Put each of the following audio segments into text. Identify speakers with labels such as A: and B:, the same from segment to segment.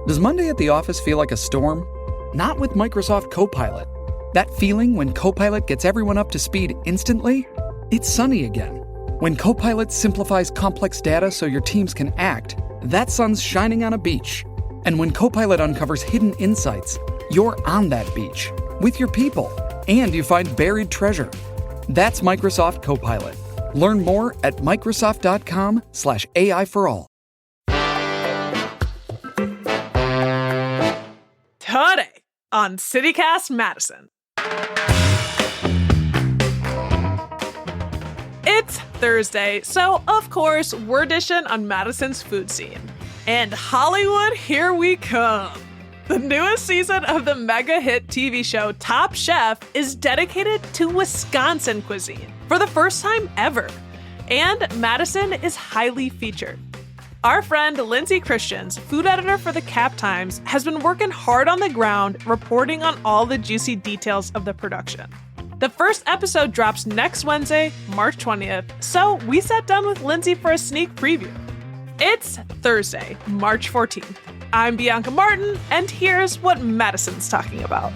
A: Does Monday at the office feel like a storm? Not with Microsoft Copilot. That feeling when Copilot gets everyone up to speed instantly? It's sunny again. When Copilot simplifies complex data so your teams can act, that sun's shining on a beach. And when Copilot uncovers hidden insights, you're on that beach with your people, and you find buried treasure. That's Microsoft Copilot. Learn more at Microsoft.com/AI for all.
B: Today on CityCast Madison. It's Thursday, so of course, we're dishing on Madison's food scene. And Hollywood, here we come. The newest season of the mega hit TV show Top Chef is dedicated to Wisconsin cuisine for the first time ever. And Madison is highly featured. Our friend Lindsay Christians, food editor for the Cap Times, has been working hard on the ground, reporting on all the juicy details of the production. The first episode drops next Wednesday, March 20th, so we sat down with Lindsay for a sneak preview. It's Thursday, March 14th. I'm Bianca Martin, and here's what Madison's talking about.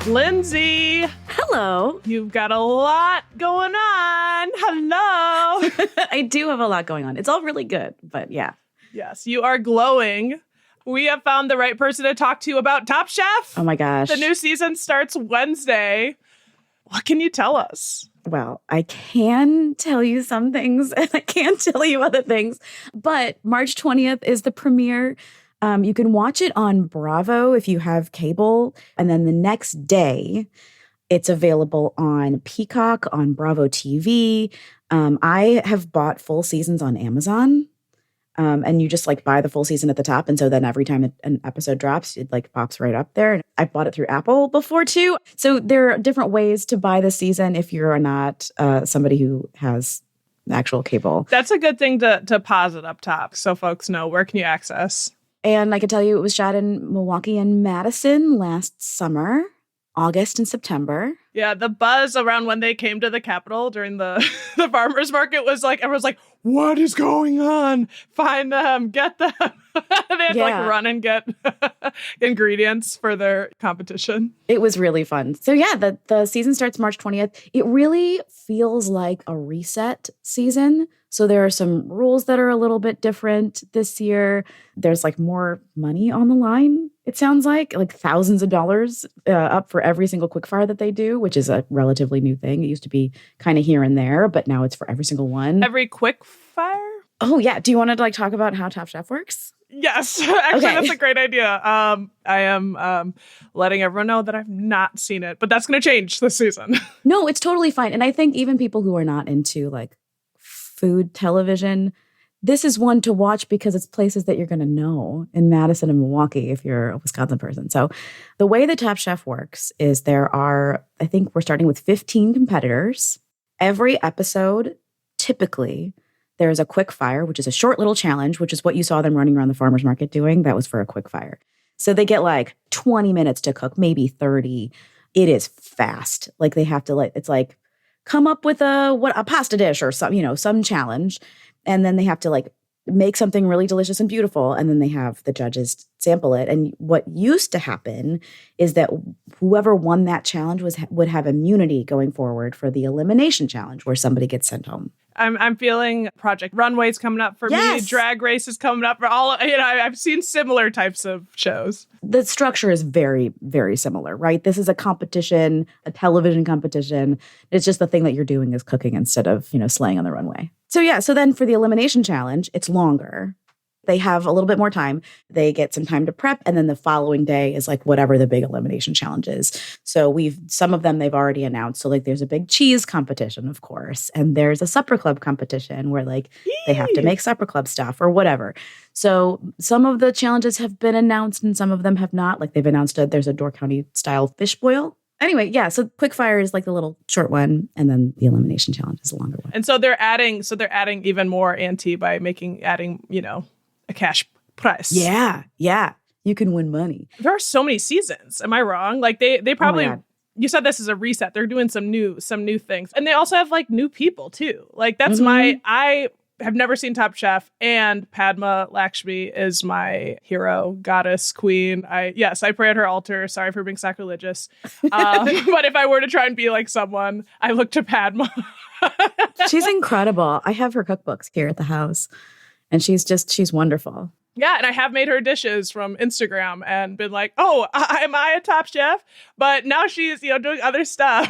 B: Lindsay.
C: Hello.
B: You've got a lot going on. Hello.
C: I do have a lot going on. It's all really good, but yeah.
B: Yes, you are glowing. We have found the right person to talk to about Top Chef.
C: Oh my gosh.
B: The new season starts Wednesday. What can you tell us?
C: Well, I can tell you some things and I can't tell you other things, but March 20th is the premiere. You can watch it on Bravo if you have cable. And then the next day, it's available on Peacock, on Bravo TV. I have bought full seasons on Amazon. And you just like buy the full season at the top. And so then every time an episode drops, it like pops right up there. And I bought it through Apple before too. So there are different ways to buy the season if you're not somebody who has actual cable.
B: That's a good thing to pause it up top so folks know where can you access.
C: And I can tell you it was shot in Milwaukee and Madison last summer, August and September.
B: Yeah, the buzz around when they came to the Capitol during the farmers market was like, everyone's like, what is going on? Find them, get them. They had to like run and get ingredients for their competition.
C: It was really fun. So yeah, the season starts March 20th. It really feels like a reset season. So there are some rules that are a little bit different this year. There's like more money on the line, it sounds like thousands of dollars up for every single quickfire that they do, which is a relatively new thing. It used to be kind of here and there, but now it's for every single one.
B: Every quickfire?
C: Oh, yeah. Do you want to talk about how Top Chef works?
B: Yes. Actually, That's a great idea. I am letting everyone know that I've not seen it, but that's going to change this season.
C: No, it's totally fine. And I think even people who are not into food television, this is one to watch because it's places that you're going to know in Madison and Milwaukee if you're a Wisconsin person. So the way the Top Chef works is I think we're starting with 15 competitors. Every episode, typically, there's a quick fire, which is a short little challenge, which is what you saw them running around the farmer's market doing. That was for a quick fire. So they get 20 minutes to cook, maybe 30. It is fast. They have to it's come up with a pasta dish or some challenge. And then they have to make something really delicious and beautiful. And then they have the judges sample it. And what used to happen is that whoever won that challenge would have immunity going forward for the elimination challenge where somebody gets sent home.
B: I'm feeling Project Runway's coming up for me. Drag Race is coming up for all. I've seen similar types of shows.
C: The structure is very, very similar, right? This is a competition, a television competition. It's just the thing that you're doing is cooking instead of, slaying on the runway. So then for the elimination challenge, it's longer. They have a little bit more time. They get some time to prep. And then the following day is whatever the big elimination challenge is. So some of them they've already announced. So there's a big cheese competition, of course. And there's a supper club competition where they have to make supper club stuff or whatever. So some of the challenges have been announced and some of them have not. They've announced there's a Door County style fish boil. Anyway, yeah, so quickfire is the little short one, and then the elimination challenge is a longer one.
B: And so they're adding even more ante by adding, a cash prize.
C: Yeah. You can win money.
B: There are so many seasons. Am I wrong? They probably you said this is a reset. They're doing some new things. And they also have like new people too. Like that's I have never seen Top Chef, and Padma Lakshmi is my hero, goddess, queen. I pray at her altar. Sorry for being sacrilegious. But if I were to try and be like someone, I look to Padma.
C: She's incredible. I have her cookbooks here at the house, and she's wonderful.
B: Yeah, and I have made her dishes from Instagram and been like, oh, am I a Top Chef? But now she's, doing other stuff.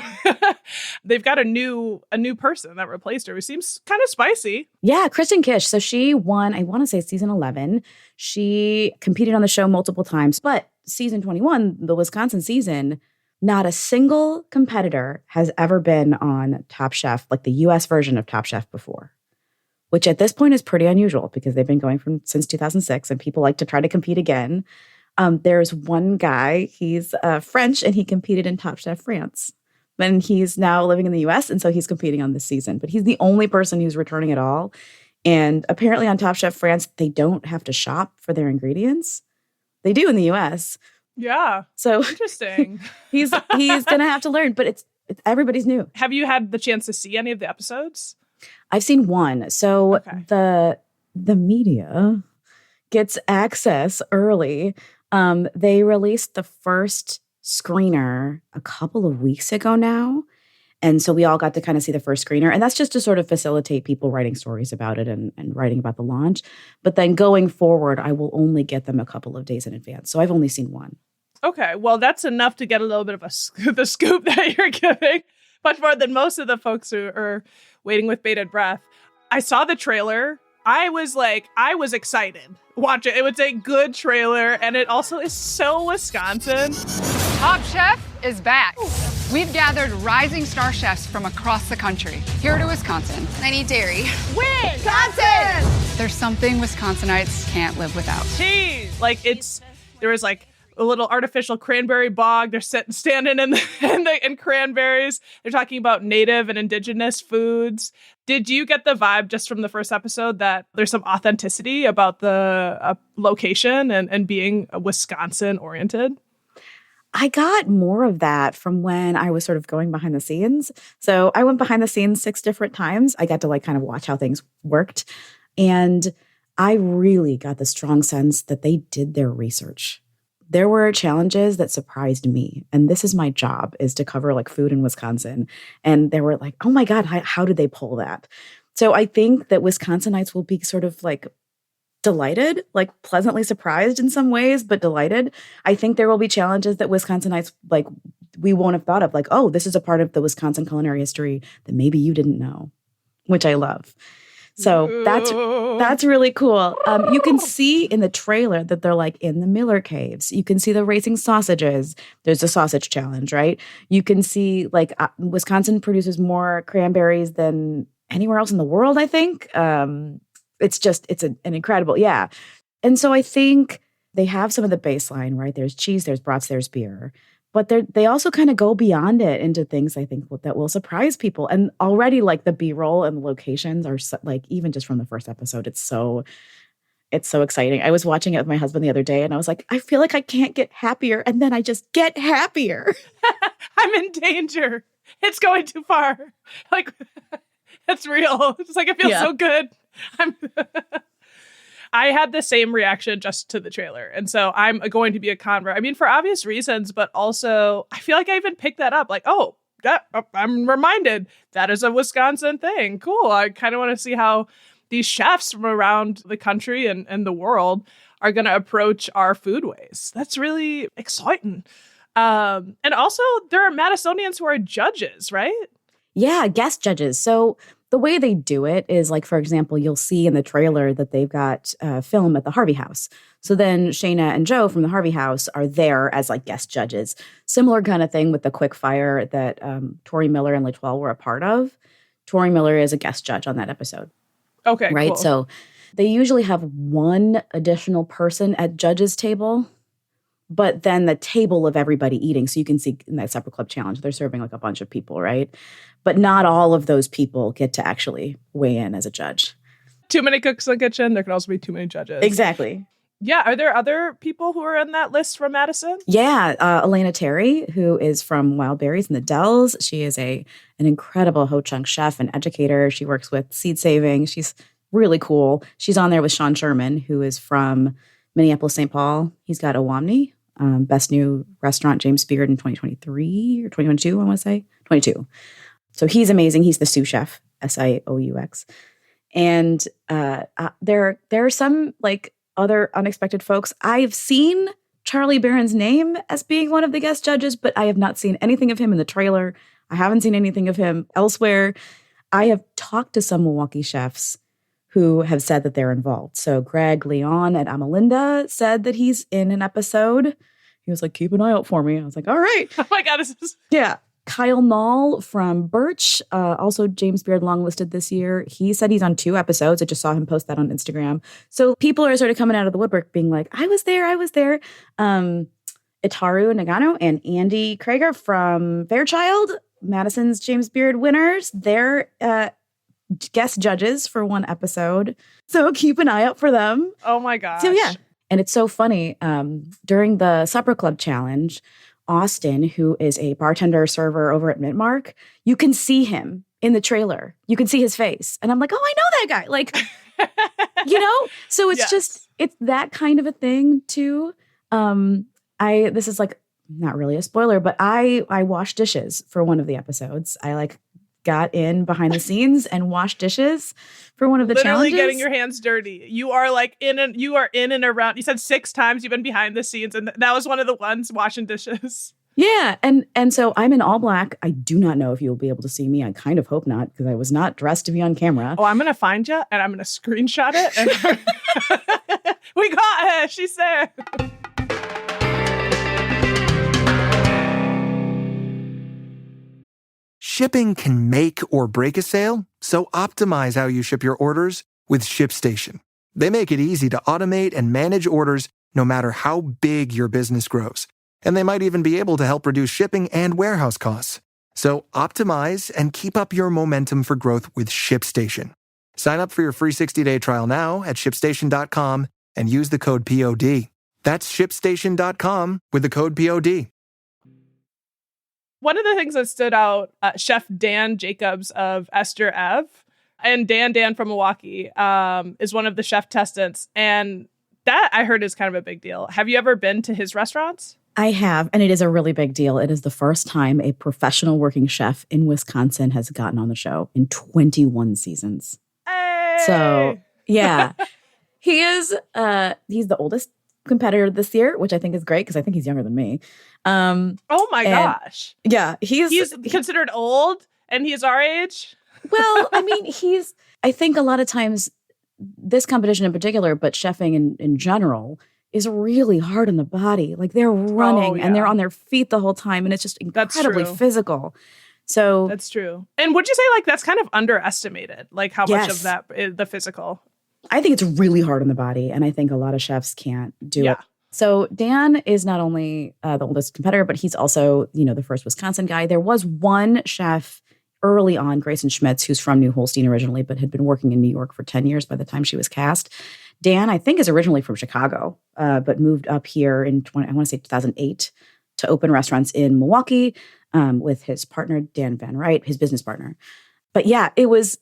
B: They've got a new person that replaced her, who seems kind of spicy.
C: Yeah, Kristen Kish. So she won, I want to say season 11. She competed on the show multiple times, but season 21, the Wisconsin season, not a single competitor has ever been on Top Chef, like the US version of Top Chef before. Which at this point is pretty unusual because they've been going since 2006 and people like to try to compete again. There's one guy, he's French, and he competed in Top Chef France. And he's now living in the US, and so he's competing on this season. But he's the only person who's returning at all. And apparently on Top Chef France, they don't have to shop for their ingredients. They do in the US.
B: Yeah.
C: So
B: interesting.
C: he's going to have to learn, but it's everybody's new.
B: Have you had the chance to see any of the episodes?
C: I've seen one. So the media gets access early. They released the first screener a couple of weeks ago now. And so we all got to kind of see the first screener. And that's just to sort of facilitate people writing stories about it and writing about the launch. But then going forward, I will only get them a couple of days in advance. So I've only seen one.
B: Okay. Well, that's enough to get a little bit of the scoop that you're giving. Much more than most of the folks who are waiting with bated breath. I saw the trailer. I was excited. Watch it. It was a good trailer, and it also is so Wisconsin.
D: Top Chef is back. We've gathered rising star chefs from across the country here to Wisconsin.
E: I need dairy.
D: Wisconsin! There's something Wisconsinites can't live without.
B: Cheese! There was a little artificial cranberry bog. They're standing in cranberries. They're talking about native and indigenous foods. Did you get the vibe just from the first episode that there's some authenticity about the location and being Wisconsin oriented?
C: I got more of that from when I was sort of going behind the scenes. So I went behind the scenes 6 different times. I got to kind of watch how things worked. And I really got the strong sense that they did their research. There were challenges that surprised me. And this is my job, is to cover food in Wisconsin. And they were like, oh my God, how did they pull that? So I think that Wisconsinites will be sort of delighted, pleasantly surprised in some ways, but delighted. I think there will be challenges that Wisconsinites, we won't have thought of. Oh, this is a part of the Wisconsin culinary history that maybe you didn't know, which I love. So that's really cool. You can see in the trailer that they're in the Miller Caves. You can see the racing sausages. There's a sausage challenge, right? You can see Wisconsin produces more cranberries than anywhere else in the world, I think. It's an incredible, yeah. And so I think they have some of the baseline, right? There's cheese, there's brats, there's beer. But they also kind of go beyond it into things I think that will surprise people. And already the B-roll and the locations are even just from the first episode, it's so exciting. I was watching it with my husband the other day and I was like, I feel like I can't get happier. And then I just get happier.
B: I'm in danger. It's going too far. It's real. It's it feels so good. I had the same reaction just to the trailer. And so I'm going to be a convert. I mean, for obvious reasons, but also I feel like I even picked that up. I'm reminded that is a Wisconsin thing. Cool. I kind of want to see how these chefs from around the country and the world are going to approach our foodways. That's really exciting. And also there are Madisonians who are judges, right?
C: Yeah, guest judges. So the way they do it is for example, you'll see in the trailer that they've got film at the Harvey House. So then Shayna and Joe from the Harvey House are there as guest judges. Similar kind of thing with the quick fire that Tori Miller and Latoile were a part of. Tori Miller is a guest judge on that episode.
B: Okay,
C: right.
B: Cool.
C: So they usually have one additional person at judges' table, but then the table of everybody eating. So you can see in that Supper Club Challenge, they're serving a bunch of people, right? But not all of those people get to actually weigh in as a judge.
B: Too many cooks in the kitchen. There can also be too many judges.
C: Exactly.
B: Yeah. Are there other people who are on that list from Madison?
C: Yeah. Elena Terry, who is from Wild Berries in the Dells. She is an incredible Ho-Chunk chef and educator. She works with Seed Saving. She's really cool. She's on there with Sean Sherman, who is from Minneapolis, St. Paul. He's got Owamni, Best New Restaurant, James Beard in 2023 or 2022, I want to say. 22. So he's amazing. He's the sous chef, SIOUX. And there are some like other unexpected folks. I've seen Charlie Barron's name as being one of the guest judges, but I have not seen anything of him in the trailer. I haven't seen anything of him elsewhere. I have talked to some Milwaukee chefs who have said that they're involved. So Greg Leon at Amalinda said that he's in an episode. He was like, keep an eye out for me. I was like, all right.
B: Oh my God. This is...
C: Yeah. Kyle Nall from Birch, also James Beard longlisted this year. He said he's on 2 episodes. I just saw him post that on Instagram. So people are sort of coming out of the woodwork being like, I was there. Itaru Nagano and Andy Krager from Fairchild, Madison's James Beard winners. They're guest judges for 1 episode. So keep an eye out for them.
B: Oh my gosh.
C: So yeah. And it's so funny. During the Supper Club Challenge, Austin, who is a bartender server over at Mintmark, you can see him in the trailer. You can see his face. And I'm like, oh, I know that guy. Like, so it's just, it's that kind of a thing too. This is like not really a spoiler, but I washed dishes for one of the episodes. I like got in behind the scenes and washed dishes for one of the challenges.
B: Literally getting your hands dirty. You are like in and around. You said 6 times you've been behind the scenes, and that was one of the ones washing dishes.
C: Yeah, and so I'm in all black. I do not know if you'll be able to see me. I kind of hope not, because I was not dressed to be on camera.
B: Oh, I'm gonna find you and I'm gonna screenshot it. And we got her. She's there.
E: Shipping can make or break a sale, so optimize how you ship your orders with ShipStation. They make it easy to automate and manage orders no matter how big your business grows. And they might even be able to help reduce shipping and warehouse costs. So optimize and keep up your momentum for growth with ShipStation. Sign up for your free 60-day trial now at ShipStation.com and use the code POD. That's ShipStation.com with the code POD.
B: One of the things that stood out, Chef Dan Jacobs of Esther Ev, and Dan from Milwaukee is one of the chef testants. And that I heard is kind of a big deal. Have you ever been to his restaurants?
C: I have, and it is a really big deal. It is the first time a professional working chef in Wisconsin has gotten on the show in 21 seasons.
B: Hey!
C: So, yeah. He's the oldest competitor this year, which I think is great because I think he's younger than me.
B: Oh my gosh.
C: Yeah,
B: he's considered old and he's our age.
C: Well, I mean, I think a lot of times this competition in particular, but chefing in general, is really hard on the body. Like they're running and they're on their feet the whole time, and it's just incredibly physical. So
B: that's true. And would you say like that's kind of underestimated, like how much of that is the physical?
C: I think it's really hard on the body, and I think a lot of chefs can't do it. So Dan is not only the oldest competitor, but he's also, the first Wisconsin guy. There was one chef early on, Grayson Schmitz, who's from New Holstein originally, but had been working in New York for 10 years by the time she was cast. Dan, I think, is originally from Chicago, but moved up here in 2008 to open restaurants in Milwaukee with his partner, Dan Van Wright, his business partner. But yeah, it was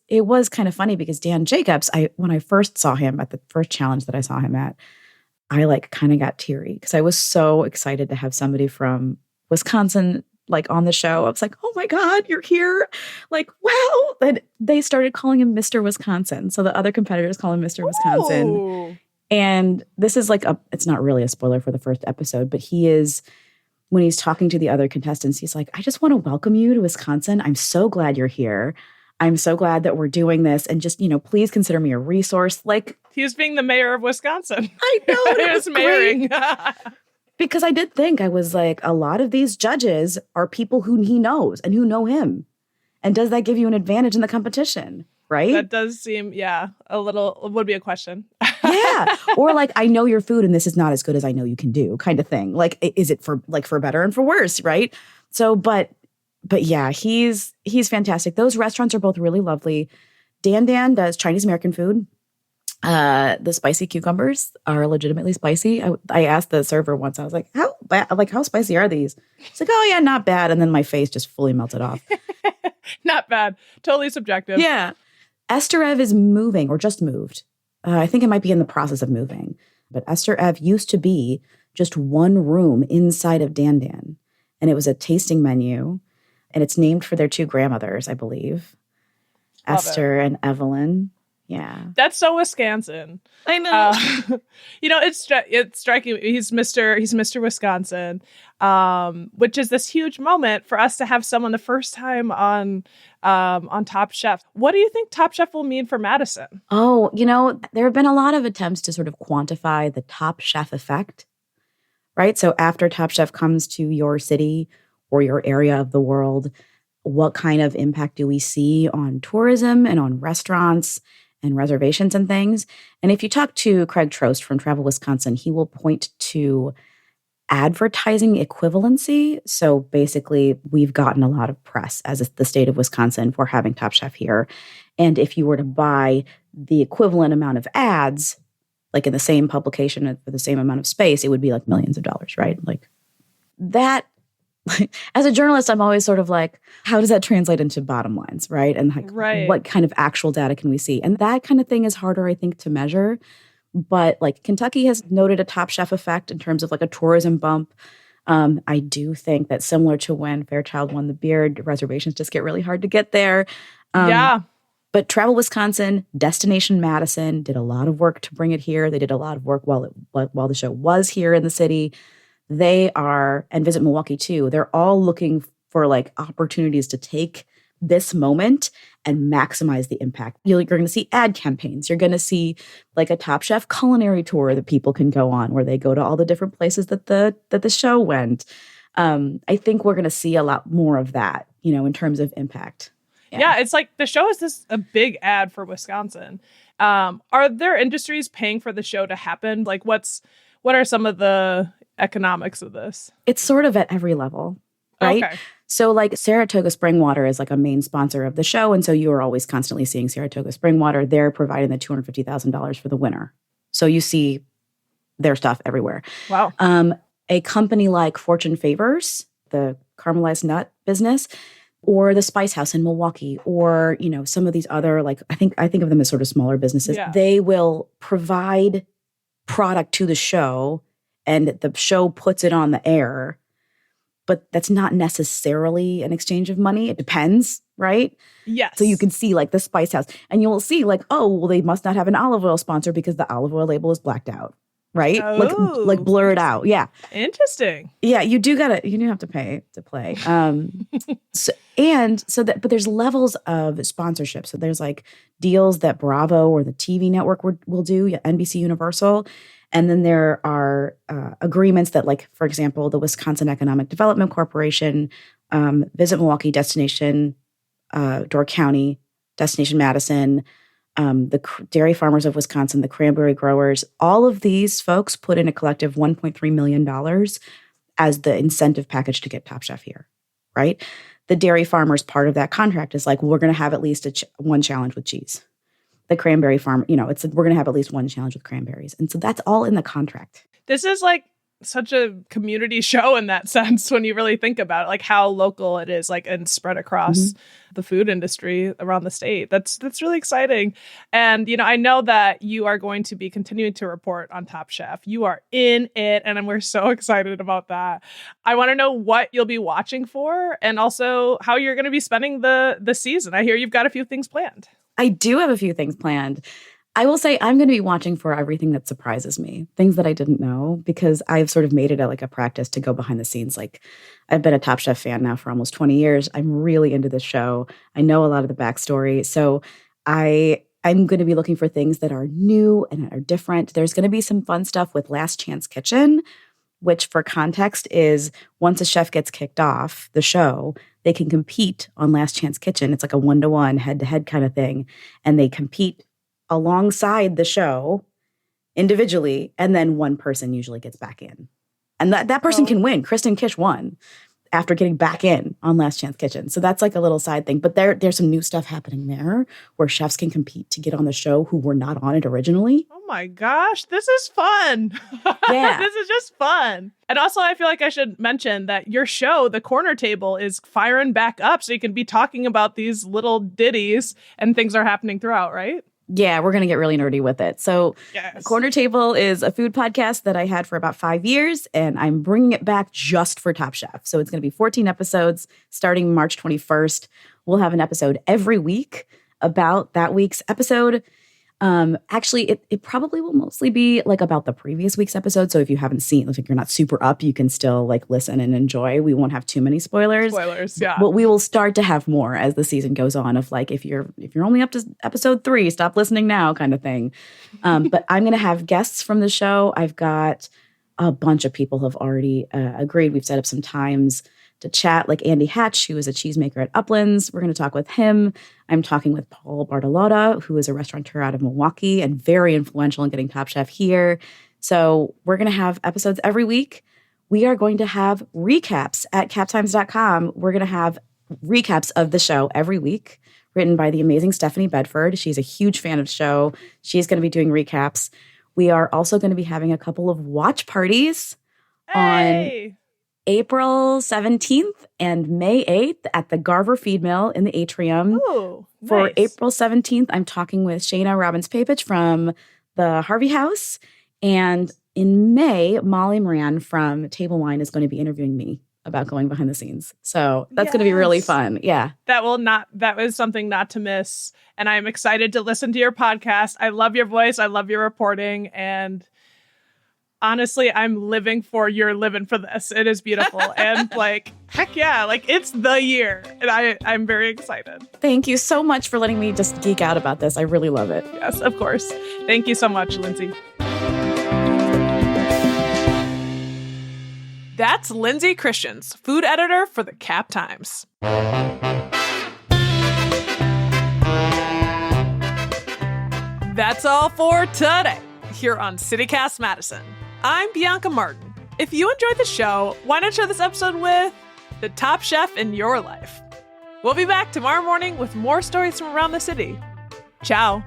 C: kind of funny because Dan Jacobs, when I first saw him at the first challenge that I saw him at, I like kind of got teary because I was so excited to have somebody from Wisconsin like on the show. I was like, oh my God, you're here. Like, wow. And they started calling him Mr. Wisconsin. So the other competitors call him Mr. Wisconsin.
B: Ooh.
C: And this is like it's not really a spoiler for the first episode, but when he's talking to the other contestants, he's like, I just want to welcome you to Wisconsin. I'm so glad you're here. I'm so glad that we're doing this. And just, please consider me a resource. Like,
B: he was being the mayor of Wisconsin.
C: I know.
B: He was mayoring.
C: Because I did think, I was like, a lot of these judges are people who he knows and who know him. And does that give you an advantage in the competition? Right?
B: That does seem, a little, would be a question.
C: Yeah. Or like, I know your food and this is not as good as I know you can do kind of thing. Like, is it for better and for worse? Right. So, but yeah, he's fantastic. Those restaurants are both really lovely. Dan does Chinese American food. The spicy cucumbers are legitimately spicy. I asked the server once, I was like, how spicy are these? She's like, oh yeah, not bad. And then my face just fully melted off.
B: Not bad. Totally subjective.
C: Yeah. Esther Ev is moving or just moved. I think it might be in the process of moving. But Esther Ev used to be just one room inside of Dan Dan. And it was a tasting menu. And it's named for their two grandmothers, I believe.
B: Love
C: Esther and Evelyn. Yeah.
B: That's so Wisconsin.
C: I know.
B: It's striking. He's Mr. Wisconsin, which is this huge moment for us to have someone the first time on Top Chef. What do you think Top Chef will mean for Madison?
C: Oh, there have been a lot of attempts to sort of quantify the Top Chef effect, right? So after Top Chef comes to your city or your area of the world, what kind of impact do we see on tourism and on restaurants and reservations and things? And if you talk to Craig Trost from Travel Wisconsin, he will point to advertising equivalency. So basically, we've gotten a lot of press as the state of Wisconsin for having Top Chef here. And if you were to buy the equivalent amount of ads, like in the same publication for the same amount of space, it would be like millions of dollars, right? Like that. As a journalist, I'm always sort of like, how does that translate into bottom lines, right? And like, what kind of actual data can we see? And that kind of thing is harder, I think, to measure. But like Kentucky has noted a Top Chef effect in terms of like a tourism bump. I do think that similar to when Fairchild won the Beard, reservations just get really hard to get there.
B: Yeah.
C: But Travel Wisconsin, Destination Madison did a lot of work to bring it here. They did a lot of work while the show was here in the city. They are, and Visit Milwaukee too, they're all looking for like opportunities to take this moment and maximize the impact. You're going to see ad campaigns. You're going to see like a Top Chef culinary tour that people can go on where they go to all the different places that the show went. I think we're going to see a lot more of that, in terms of impact.
B: Yeah, it's like the show is a big ad for Wisconsin. Are there industries paying for the show to happen? Like what are some of the economics of this?
C: It's sort of at every level, right?
B: Okay.
C: So like Saratoga Spring Water is like a main sponsor of the show. And so you are always constantly seeing Saratoga Spring Water. They're providing the $250,000 for the winner. So you see their stuff everywhere.
B: Wow.
C: A company like Fortune Favors, the caramelized nut business, or the Spice House in Milwaukee, or, some of these other, like, I think of them as sort of smaller businesses.
B: Yeah.
C: They will provide product to the show and the show puts it on the air, but that's not necessarily an exchange of money. It depends, right?
B: Yes.
C: So you can see like the Spice House and you will see like, oh, well, they must not have an olive oil sponsor because the olive oil label is blacked out, right?
B: Oh.
C: Like blurred out. Yeah.
B: Interesting.
C: Yeah. You do have to pay to play. But there's levels of sponsorship. So there's like deals that Bravo or the TV network will do, NBC Universal. And then there are agreements that, like, for example, the Wisconsin Economic Development Corporation, Visit Milwaukee, Destination Door County, Destination Madison, the Dairy Farmers of Wisconsin, the Cranberry Growers, all of these folks put in a collective $1.3 million as the incentive package to get Top Chef here, right? The Dairy Farmers part of that contract is like, we're going to have at least one challenge with cheese. The cranberry farm, we're going to have at least one challenge with cranberries. And so that's all in the contract.
B: This is like such a community show in that sense when you really think about it, like how local it is, like, and spread across the food industry around the state. That's really exciting. And, I know that you are going to be continuing to report on Top Chef. You are in it, and we're so excited about that. I want to know what you'll be watching for and also how you're going to be spending the season. I hear you've got a few things planned.
C: I do have a few things planned. I will say I'm going to be watching for everything that surprises me, things that I didn't know, because I've sort of made it a practice to go behind the scenes. Like, I've been a Top Chef fan now for almost 20 years. I'm really into this show. I know a lot of the backstory. So I'm going to be looking for things that are new and are different. There's going to be some fun stuff with Last Chance Kitchen, which for context is once a chef gets kicked off the show, they can compete on Last Chance Kitchen. It's like a 1-to-1 head-to-head kind of thing. And they compete alongside the show individually. And then one person usually gets back in. And that person can win. Kristen Kish won. after getting back in on Last Chance Kitchen. So that's like a little side thing. But there's some new stuff happening there where chefs can compete to get on the show who were not on it originally.
B: Oh my gosh, this is fun.
C: Yeah.
B: This is just fun. And also, I feel like I should mention that your show, The Corner Table, is firing back up. So you can be talking about these little ditties and things are happening throughout, right?
C: Yeah, we're going to get really nerdy with it. So
B: Yes.
C: Corner Table is a food podcast that I had for about 5 years, and I'm bringing it back just for Top Chef. So it's going to be 14 episodes starting March 21st. We'll have an episode every week about that week's episode. Actually, it probably will mostly be like about the previous week's episode. So if you haven't seen, if you're not super up, you can still like listen and enjoy. We won't have too many spoilers.
B: Yeah.
C: But we will start to have more as the season goes on of like, if you're only up to episode 3, stop listening now kind of thing. But I'm going to have guests from the show. I've got a bunch of people who have already agreed. We've set up some times to chat, like Andy Hatch, who is a cheesemaker at Uplands. We're going to talk with him. I'm talking with Paul Bartolotta, who is a restaurateur out of Milwaukee and very influential in getting Top Chef here. So we're going to have episodes every week. We are going to have recaps at captimes.com. We're going to have recaps of the show every week, written by the amazing Stephanie Bedford. She's a huge fan of the show. She's going to be doing recaps. We are also going to be having a couple of watch parties on April 17th and May 8th at the Garver Feed Mill in the atrium.
B: Ooh,
C: For
B: nice.
C: April 17th, I'm talking with Shayna Robbins-Papich from the Harvey House. And in May, Molly Moran from Table Wine is going to be interviewing me about going behind the scenes. So that's going to be really
B: Yes.
C: fun. Yeah.
B: That was something not to miss. And I'm excited to listen to your podcast. I love your voice. I love your reporting. And honestly, you're living for this. It is beautiful. And like, heck yeah, like it's the year. And I'm very excited.
C: Thank you so much for letting me just geek out about this. I really love it.
B: Yes, of course. Thank you so much, Lindsay. That's Lindsay Christians, food editor for the Cap Times. That's all for today here on CityCast Madison. I'm Bianca Martin. If you enjoyed the show, why not share this episode with the top chef in your life? We'll be back tomorrow morning with more stories from around the city. Ciao.